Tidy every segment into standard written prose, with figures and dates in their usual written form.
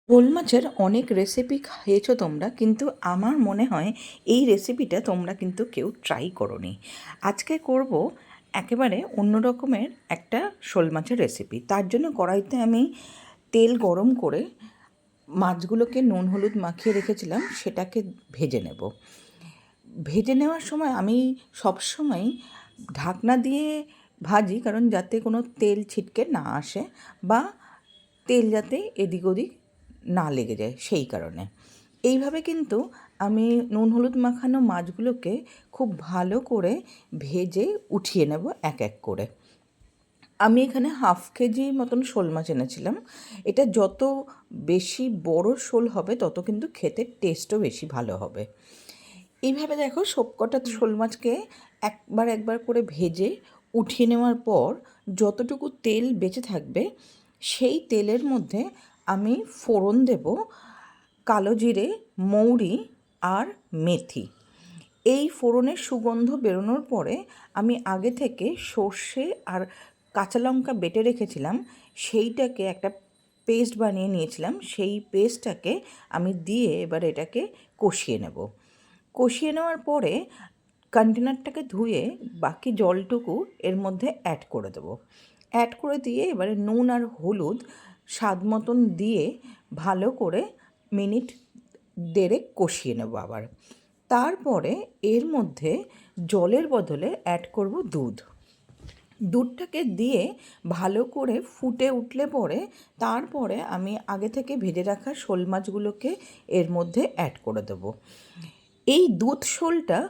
শোল মাছের অনেক রেসিপি খেয়েছো তোমরা, কিন্তু আমার মনে হয় এই রেসিপিটা তোমরা কিন্তু কেউ ট্রাই করোনি। আজকে করব একেবারে অন্য রকমের একটা শোল মাছের রেসিপি। তার জন্য কড়াইতে আমি তেল গরম করে মাছগুলোকে নুন হলুদ মাখিয়ে রেখেছিলাম, সেটাকে ভেজে নেব। ভেজে নেওয়ার সময় আমি সবসময় ঢাকনা দিয়ে ভাজি, কারণ যাতে কোনো তেল ছিটকে না আসে বা তেল যাতে এদিক ওদিক না লেগে যায়, সেই কারণে। এইভাবে কিন্তু আমি নুন হলুদ মাখানো মাছগুলোকে খুব ভালো করে ভেজে উঠিয়ে নেব এক এক করে। আমি এখানে 1/2 কেজি মতন শোল মাছ এনেছিলাম। এটা যত বেশি বড় শোল হবে তত কিন্তু খেতে টেস্টও বেশি ভালো হবে। এইভাবে দেখো, সবকটা শোল মাছকে একবার একবার করে ভেজে উঠিয়ে নেওয়ার পর যতটুকু তেল বেঁচে থাকবে সেই তেলের মধ্যে আমি ফোড়ন দেব কালো জিরে, মৌরি আর মেথি। এই ফোড়নের সুগন্ধ বেরোনোর পরে আমি আগে থেকে সর্ষে আর কাঁচা লঙ্কা বেটে রেখেছিলাম, সেইটাকে একটা পেস্ট বানিয়ে নিয়েছিলাম। সেই পেস্টটাকে আমি দিয়ে এবার এটাকে কষিয়ে নেব। কষিয়ে নেওয়ার পরে কন্টেনারটাকে ধুয়ে বাকি জলটুকু এর মধ্যে অ্যাড করে দেবো। অ্যাড করে দিয়ে এবারে নুন আর হলুদ স্বাদ মতন দিয়ে ভালো করে মিনিট দেড়েক কষিয়ে নেব আবার। তারপরে এর মধ্যে জলের বদলে অ্যাড করব দুধ। দুধটাকে দিয়ে ভালো করে ফুটে উঠলে পরে তারপরে আমি আগে থেকে ভেজে রাখা শোল মাছগুলোকে এর মধ্যে অ্যাড করে দেবো। এই দুধ শোলটা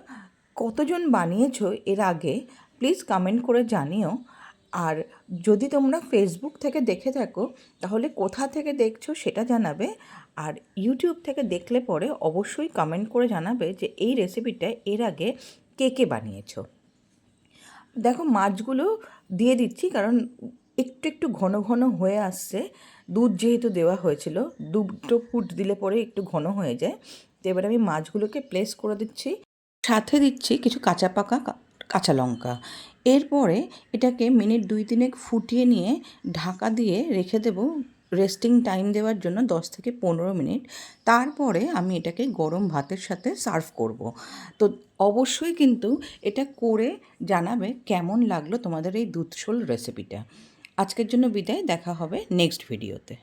কতজন বানিয়েছো এর আগে প্লিজ কমেন্ট করে জানিও। আর যদি তোমরা ফেসবুক থেকে দেখে থাকো তাহলে কোথা থেকে দেখছো সেটা জানাবে। আর ইউটিউব থেকে দেখলে পরে অবশ্যই কমেন্ট করে জানাবে যে এই রেসিপিটা এর আগে কে কে বানিয়েছো। দেখো, মাছগুলো দিয়ে দিচ্ছি কারণ একটু একটু ঘন ঘন হয়ে আসছে। দুধ যেহেতু দেওয়া হয়েছিল, দুটো ফুট দিলে পরে একটু ঘন হয়ে যায়। তো এবার আমি মাছগুলোকে প্লেস করে দিচ্ছি, সাথে দিচ্ছি কিছু কাঁচা পাকা কাঁচা লঙ্কা। এরপরে এটাকে মিনিট 2-3 ফুটিয়ে নিয়ে ঢাকা দিয়ে রেখে দেবো রেস্টিং টাইম দেওয়ার জন্য 10 থেকে 15 মিনিট। তারপরে আমি এটাকে গরম ভাতের সাথে সার্ভ করব। তো অবশ্যই কিন্তু এটা করে জানাবে কেমন লাগলো তোমাদের এই দুধ শোল রেসিপিটা। আজকের জন্য বিদায়, দেখা হবে নেক্সট ভিডিওতে।